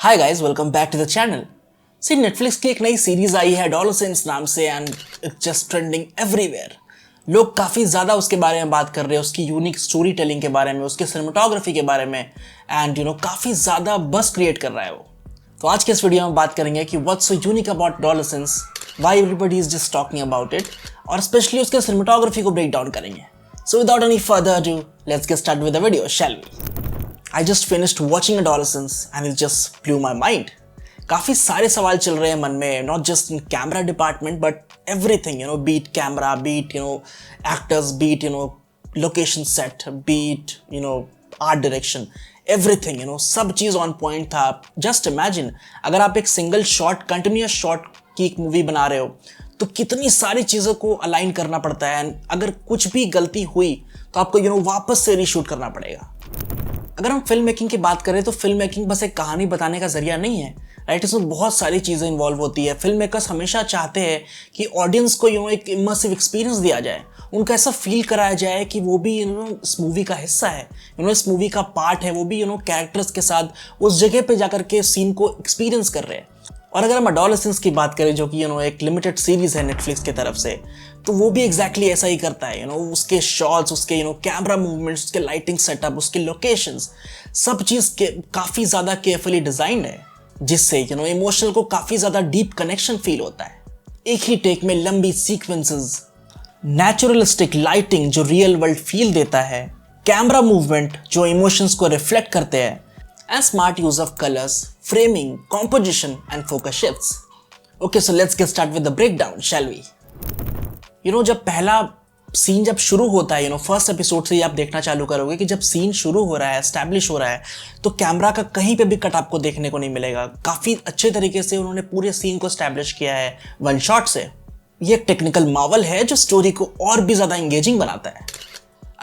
Hi guys, welcome back to the channel. See Netflix की एक नई सीरीज आई है एडोलेसेंस नाम से and it's just trending everywhere. लोग काफ़ी ज़्यादा उसके बारे में बात कर रहे हैं, उसकी यूनिक स्टोरी टेलिंग के बारे में, उसके सिनेमेटोग्राफी के बारे में एंड काफ़ी ज़्यादा बस क्रिएट कर रहा है वो। तो आज के इस वीडियो में बात करेंगे कि what's so unique about Adolescence, why everybody is just talking about it, और स्पेशली उसके सिनेमेटोग्राफी को ब्रेक डाउन करेंगे। So without any further ado, let's get start with the video, shall we. I just finished watching Adolescence and it just blew my mind. काफ़ी सारे सवाल चल रहे हैं मन में, not just in camera department but everything, be it camera, be it, actors, be it, location set, be it, art direction, everything, सब चीज़ on point था। Just imagine, अगर आप एक single shot, continuous shot की एक मूवी बना रहे हो तो कितनी सारी चीज़ों को अलाइन करना पड़ता है एंड अगर कुछ भी गलती हुई तो आपको वापस से रीशूट करना पड़ेगा। अगर हम फिल्म मेकिंग की बात करें तो फिल्म मेकिंग बस एक कहानी बताने का जरिया नहीं है, राइट। इसमें बहुत सारी चीज़ें इन्वॉल्व होती है। फिल्म मेकर्स हमेशा चाहते हैं कि ऑडियंस को एक इमर्सिव एक्सपीरियंस दिया जाए, उनको ऐसा फील कराया जाए कि वो भी इस मूवी का हिस्सा है, इस मूवी का पार्ट है, वो भी कैरेक्टर्स के साथ उस जगह पे जाकर के सीन को एक्सपीरियंस कर रहे हैं। और अगर हम एडोलेसेंस की बात करें जो कि एक लिमिटेड सीरीज है नेटफ्लिक्स की तरफ से, तो वो भी एग्जैक्टली ऐसा ही करता है। उसके शॉट्स, उसके कैमरा मूवमेंट्स, उसके लाइटिंग सेटअप, उसके लोकेशंस, सब चीज़ काफ़ी ज़्यादा केयरफुली डिज़ाइंड है, जिससे इमोशनल को काफ़ी ज़्यादा डीप कनेक्शन फील होता है। एक ही टेक में लंबी सीक्वेंसेस, नेचुरलिस्टिक लाइटिंग जो रियल वर्ल्ड फील देता है, कैमरा मूवमेंट जो इमोशंस को रिफ्लेक्ट करते हैं, and smart use of colors, framing, composition and focus shifts. Okay, so let's get started with the breakdown, shall we? जब पहला सीन जब शुरू होता है, फर्स्ट एपिसोड से ही आप देखना चालू करोगे कि जब सीन शुरू हो रहा है, एस्टैब्लिश हो रहा है, तो कैमरा का कहीं पे भी कट आपको देखने को नहीं मिलेगा। काफ़ी अच्छे तरीके से उन्होंने पूरे सीन को एस्टैब्लिश किया है वन शॉट से। ये एक टेक्निकल मावल है जो स्टोरी को और भी ज़्यादा इंगेजिंग बनाता है।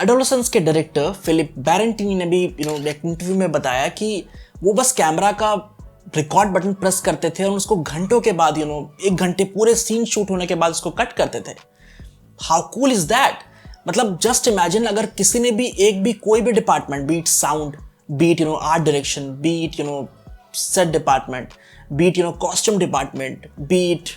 एडोलेसेंस के डायरेक्टर फिलिप बैरेंटिनी ने भी एक इंटरव्यू में बताया कि वो बस कैमरा का रिकॉर्ड बटन प्रेस करते थे और उसको घंटों के बाद 1 घंटे पूरे सीन शूट होने के बाद उसको कट करते थे। How cool is that. मतलब जस्ट इमेजिन अगर किसी ने भी कोई भी department, be it sound, be it art direction, be it set department, be it costume department, be it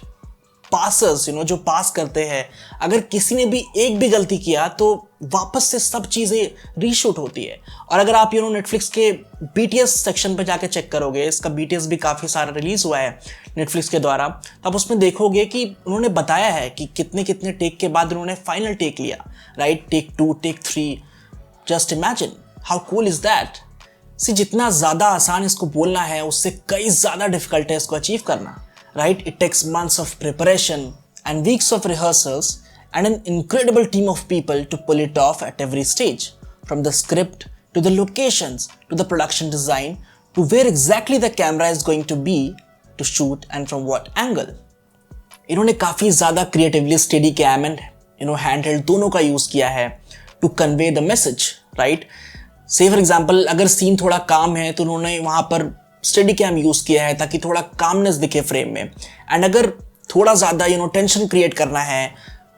passers जो पास करते हैं, अगर किसी ने एक भी गलती किया तो वापस से सब चीज़ें रीशूट होती है। और अगर आप नेटफ्लिक्स के BTS सेक्शन पे जाके चेक करोगे, इसका BTS भी काफ़ी सारा रिलीज़ हुआ है नेटफ्लिक्स के द्वारा, तो आप उसमें देखोगे कि उन्होंने बताया है कि कितने कितने टेक के बाद उन्होंने फाइनल टेक लिया, right. Take 2, take 3, just imagine how cool is that. जितना ज़्यादा आसान इसको बोलना है उससे कई ज़्यादा डिफिकल्ट है इसको अचीव करना, right? It takes months of preparation and weeks of rehearsals and an incredible team of people to pull it off at every stage, from the script to the locations to the production design to where exactly the camera is going to be to shoot and from what angle. इन्होंने काफ़ी ज़्यादा creatively steady cam and handheld दोनों का use किया है to convey the message, right? Say for example, अगर scene थोड़ा काम है तो उन्होंने वहाँ पर स्टेडी कैम यूज़ किया है ताकि थोड़ा कामनेस दिखे फ्रेम में। एंड अगर थोड़ा ज़्यादा टेंशन क्रिएट करना है,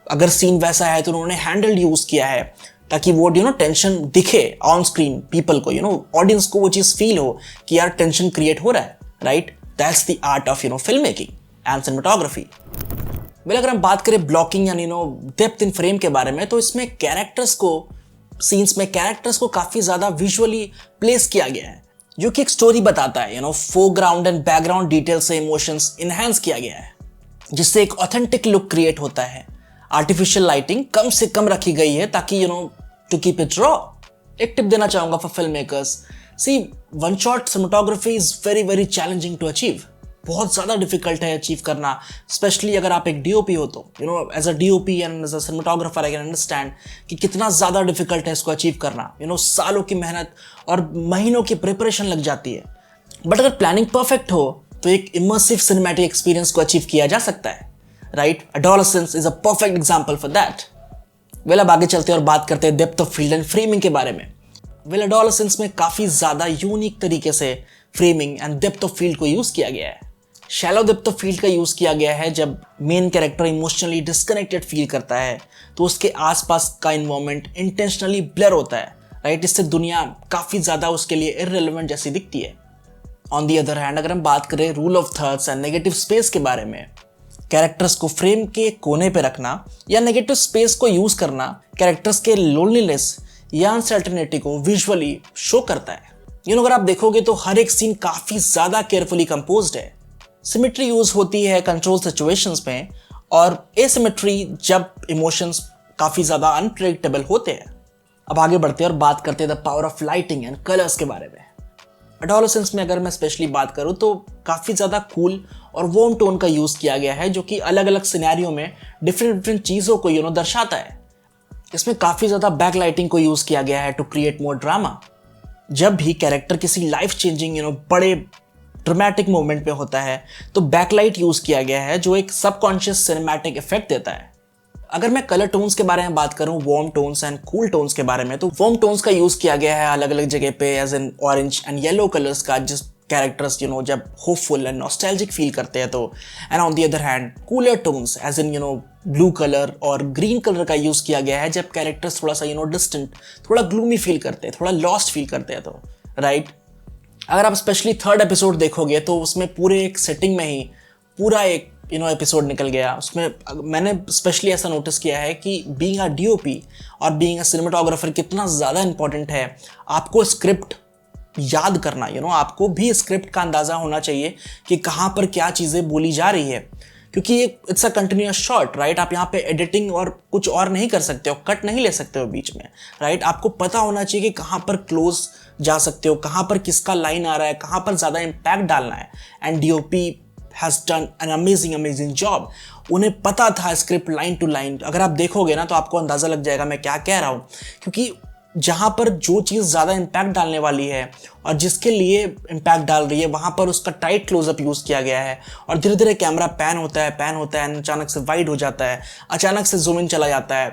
अगर सीन वैसा है तो उन्होंने हैंडल्ड यूज़ किया है ताकि वो टेंशन दिखे ऑन स्क्रीन, पीपल को ऑडियंस को वो चीज़ फील हो कि यार टेंशन क्रिएट हो रहा है, right. That's the art of film making and cinematography. Well, अगर हम बात करें ब्लॉकिंग यानी डेप्थ इन फ्रेम के बारे में, तो इसमें कैरेक्टर्स को, सीन्स में कैरेक्टर्स को काफ़ी ज़्यादा विजुअली प्लेस किया गया है, जो कि एक स्टोरी बताता है। फोरग्राउंड एंड बैकग्राउंड डिटेल से इमोशंस इनहेंस किया गया है, जिससे एक ऑथेंटिक लुक क्रिएट होता है। आर्टिफिशियल लाइटिंग कम से कम रखी गई है ताकि टू कीप इट रॉ। एक टिप देना चाहूंगा for film makers, one shot cinematography is very very challenging to achieve. बहुत ज़्यादा डिफिकल्ट है अचीव करना, स्पेशली अगर आप एक DOP हो तो as a DOP and as a cinematographer I can understand कि कितना ज़्यादा डिफिकल्ट है इसको अचीव करना। सालों की मेहनत और महीनों की प्रिपरेशन लग जाती है। बट अगर प्लानिंग परफेक्ट हो तो एक इमर्सिव सिनेमैटिक एक्सपीरियंस को अचीव किया जा सकता है, right. Adolescence is a perfect example for that. Well, अब आगे चलते हैं और बात करते हैं depth of field and framing के बारे में। वेल, एडोलेसेंस में काफ़ी ज़्यादा यूनिक तरीके से framing and depth of field को यूज़ किया गया है। शैलो डेप्थ ऑफ फील्ड का यूज़ किया गया है जब main character emotionally disconnected feel करता है तो उसके आसपास का इन्वायरमेंट इंटेंशनली ब्लर होता है, राइट। इससे दुनिया काफ़ी ज़्यादा उसके लिए इररिलेवेंट जैसी दिखती है। ऑन दी अदर हैंड अगर हम बात करें rule of thirds and negative space के बारे में, कैरेक्टर्स को फ्रेम के कोने पे रखना या नेगेटिव स्पेस को यूज करना कैरेक्टर्स के लोनलीनेस या अनसर्टेनिटी को विजुअली शो करता है। अगर आप देखोगे तो हर एक सीन काफी ज्यादा केयरफुली कंपोज्ड है। सिमेट्री यूज होती है कंट्रोल सिचुएशंस में, और एसिमेट्री जब इमोशंस काफी ज्यादा अनप्रेडिक्टेबल होते हैं। अब आगे बढ़ते हैं और बात करते हैं the power of lighting and colours के बारे में। एडोलेसेंस में अगर मैं स्पेशली बात करूं तो काफी ज्यादा कूल और वार्म टोन का यूज किया गया है, जो कि अलग अलग सिनेरियो में डिफरेंट चीजों को दर्शाता है। इसमें काफी ज्यादा बैक लाइटिंग को यूज किया गया है टू क्रिएट मोर ड्रामा। जब भी कैरेक्टर किसी लाइफ चेंजिंग बड़े ड्रामेटिक मोमेंट पे होता है तो बैकलाइट यूज किया गया है, जो एक सबकॉन्शियस सिनेमैटिक इफेक्ट देता है। अगर मैं कलर टोन्स के बारे में बात करूं, warm tones and cool tones के बारे में, तो वार्म टोन्स का यूज किया गया है अलग अलग जगह पे, as in orange and yellow colours का, जिस कैरेक्टर्स जब होपफुल एंड नॉस्टैल्जिक फील करते हैं तो। And on the other hand cooler tones as in blue colour और ग्रीन कलर का यूज किया गया है जब कैरेक्टर्स थोड़ा सा डिस्टेंट, थोड़ा ग्लूमी फील करते हैं, थोड़ा लॉस्ट फील करते हैं तो, राइट। अगर आप स्पेशली थर्ड एपिसोड देखोगे तो उसमें पूरे एक सेटिंग में ही पूरा एक एपिसोड निकल गया। उसमें मैंने स्पेशली ऐसा नोटिस किया है कि बीइंग अ डीओपी और बीइंग अ सिनेमेटोग्राफर कितना ज़्यादा इंपॉर्टेंट है। आपको स्क्रिप्ट याद करना, आपको भी स्क्रिप्ट का अंदाज़ा होना चाहिए कि कहाँ पर क्या चीज़ें बोली जा रही है, क्योंकि it's a continuous shot, right. आप यहाँ पे एडिटिंग और कुछ और नहीं कर सकते हो, कट नहीं ले सकते हो बीच में, राइट। आपको पता होना चाहिए कि कहाँ पर क्लोज जा सकते हो, कहाँ पर किसका लाइन आ रहा है, कहाँ पर ज़्यादा इम्पैक्ट डालना है। And DOP has done an amazing job. उन्हें पता था स्क्रिप्ट लाइन टू लाइन। अगर आप देखोगे ना तो आपको अंदाज़ा लग जाएगा मैं क्या कह रहा हूँ, क्योंकि जहाँ पर जो चीज़ ज़्यादा इम्पैक्ट डालने वाली है और जिसके लिए इम्पैक्ट डाल रही है, वहाँ पर उसका टाइट क्लोजअप यूज़ किया गया है। और धीरे धीरे कैमरा पैन होता है, अचानक से वाइड हो जाता है, अचानक से जूम इन चला जाता है।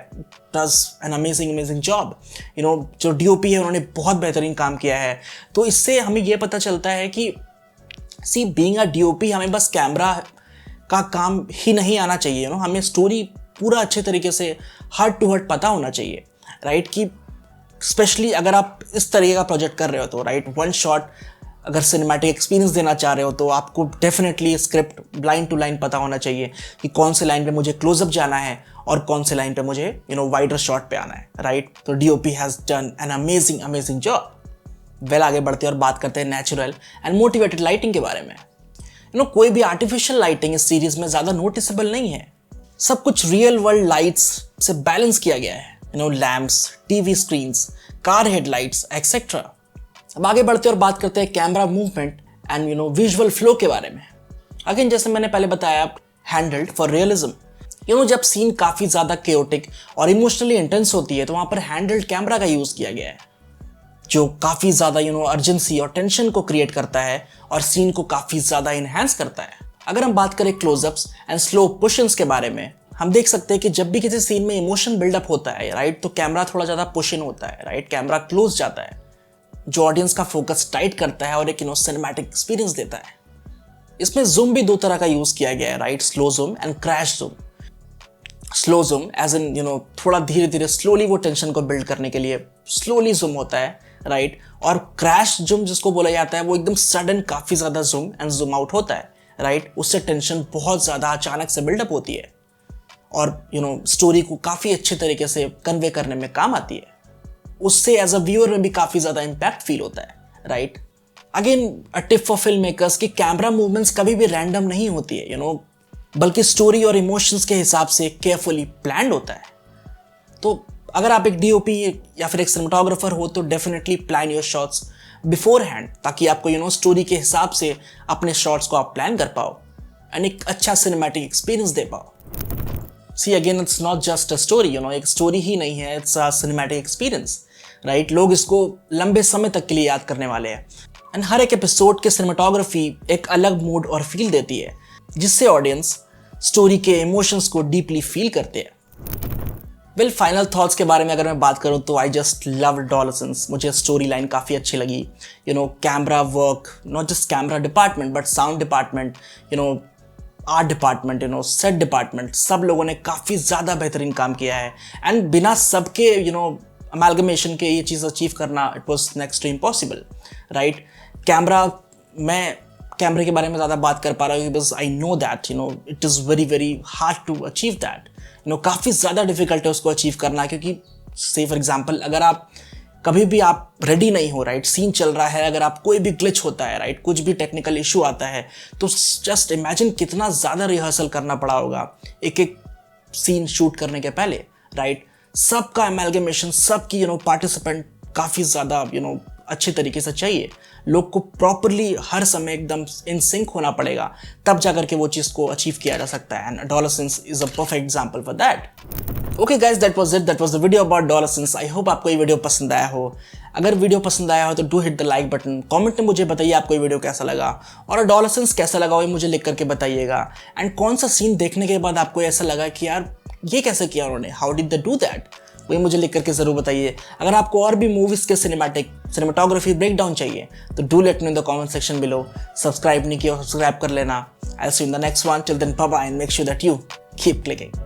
Does an amazing job. जो डीओपी है उन्होंने बहुत बेहतरीन काम किया है। तो इससे हमें ये पता चलता है कि बीइंग अ डीओपी हमें बस कैमरा का काम ही नहीं आना चाहिए, हमें स्टोरी पूरा अच्छे तरीके से हार्ट टू हार्ट पता होना चाहिए, राइट। कि स्पेशली अगर आप इस तरीके का प्रोजेक्ट कर रहे हो तो, राइट, वन शॉट अगर सिनेमैटिक एक्सपीरियंस देना चाह रहे हो तो आपको definitely script line to line पता होना चाहिए कि कौन से लाइन पे मुझे क्लोजअप जाना है और कौन से लाइन पे मुझे वाइडर शॉट पे आना है, राइट। तो DOP has done an amazing job. Well, आगे बढ़ते हैं और बात करते हैं नेचुरल एंड मोटिवेटेड लाइटिंग के बारे में। कोई भी आर्टिफिशियल लाइटिंग इस सीरीज में ज़्यादा नोटिसेबल नहीं है। सब कुछ रियल वर्ल्ड लाइट्स से बैलेंस किया गया है, lamps, TV screens, car headlights etcetera. अब आगे बढ़ते और बात करते हैं camera movement and visual flow के बारे में। अगेन, जैसे मैंने पहले बताया, हैंडल्ड फॉर रियलिज्म। जब सीन काफी ज्यादा केओटिक और इमोशनली इंटेंस होती है तो वहां पर हैंडल्ड कैमरा का यूज किया गया है, जो काफी ज्यादा अर्जेंसी और टेंशन को क्रिएट करता है और सीन को काफी ज्यादा इनहैंस करता है। अगर हम बात करें क्लोजअप्स एंड स्लो पुश-इन्स के बारे में, हम देख सकते हैं कि जब भी किसी सीन में इमोशन बिल्डअप होता है, राइट, तो कैमरा थोड़ा ज़्यादा पुश इन होता है, राइट, कैमरा क्लोज जाता है, जो ऑडियंस का फोकस टाइट करता है और एक सिनेमैटिक एक्सपीरियंस देता है। इसमें जूम भी दो तरह का यूज किया गया है, right, slow zoom and crash zoom. Slow zoom as in थोड़ा धीरे धीरे स्लोली वो टेंशन को बिल्ड करने के लिए स्लोली जूम होता है, राइट। और क्रैश जूम जिसको बोला जाता है वो एकदम सडन काफ़ी ज़्यादा जूम एंड जूम आउट होता है, राइट। उससे टेंशन बहुत ज़्यादा अचानक से बिल्डअप होती है और स्टोरी को काफ़ी अच्छे तरीके से कन्वे करने में काम आती है। उससे एज अ व्यूअर में भी काफ़ी ज़्यादा इम्पैक्ट फील होता है, right. Again, a tip for film makers कि कैमरा मूवमेंट्स कभी भी रैंडम नहीं होती है, बल्कि स्टोरी और इमोशंस के हिसाब से केयरफुली प्लान्ड होता है। तो अगर आप एक डीओपी या फिर एक सिनेमेटोग्राफर हो तो definitely plan your shots before hand, ताकि आपको स्टोरी के हिसाब से अपने शॉट्स को आप प्लान कर पाओ एंड एक अच्छा सिनेमैटिक एक्सपीरियंस दे पाओ। See again, it's not just a story, एक स्टोरी ही नहीं है, it's a cinematic experience, right. लोग इसको लंबे समय तक के लिए याद करने वाले हैं एंड हर एक एपिसोड के सिनेमेटोग्राफी एक अलग मूड और फील देती है, जिससे ऑडियंस स्टोरी के इमोशंस को डीपली फील करते हैं। वेल, फाइनल थॉट्स के बारे में अगर मैं बात करूं तो आई जस्ट लव एडोलेसेंस। मुझे स्टोरी लाइन काफ़ी अच्छी लगी, camera work, not just camera department but sound department, art department, set department, सब लोगों ने काफ़ी ज़्यादा बेहतरीन काम किया है एंड बिना सबके अमेलगमेशन के ये चीज़ अचीव करना, it was next to impossible, right. Camera मैं कैमरे के बारे में ज़्यादा बात कर पा रहा हूँ because I know that it is very very hard to achieve that. काफ़ी ज़्यादा डिफिकल्ट है उसको अचीव करना, क्योंकि से फॉर एग्जाम्पल अगर आप कभी भी आप रेडी नहीं हो, राइट, सीन चल रहा है, अगर आप कोई भी ग्लिच होता है, राइट, कुछ भी टेक्निकल इशू आता है, तो जस्ट इमेजिन कितना ज़्यादा रिहर्सल करना पड़ा होगा एक एक सीन शूट करने के पहले, राइट। सबका एमैल्गमेशन, सबकी पार्टिसिपेंट काफ़ी ज़्यादा अच्छे तरीके से चाहिए। लोग को प्रॉपरली हर समय एकदम इन सिंक होना पड़ेगा, तब जाकर के वो चीज़ को अचीव किया जा सकता है। And adolescence is a perfect example for that. Okay guys, that was it, that was the video about adolescence. I hope आपको ये वीडियो पसंद आया हो। अगर वीडियो पसंद आया हो तो do hit the like button. Comment में मुझे बताइए आपको ये वीडियो कैसा लगा, और अडोलेसेंस कैसा लगा वो मुझे लिख करके बताइएगा। एंड कौन सा सीन देखने के बाद आपको ऐसा लगा कि यार ये कैसे किया उन्होंने, how did they do that, वही मुझे लिख करके ज़रूर बताइए। अगर आपको और भी मूवीज़ के सिनेमाटोग्राफी ब्रेकडाउन चाहिए तो do let me in the comment section below. Subscribe नहीं किया, सब्सक्राइब कर लेना। I will see you in the next one. Till then bye bye and make sure that you keep clicking.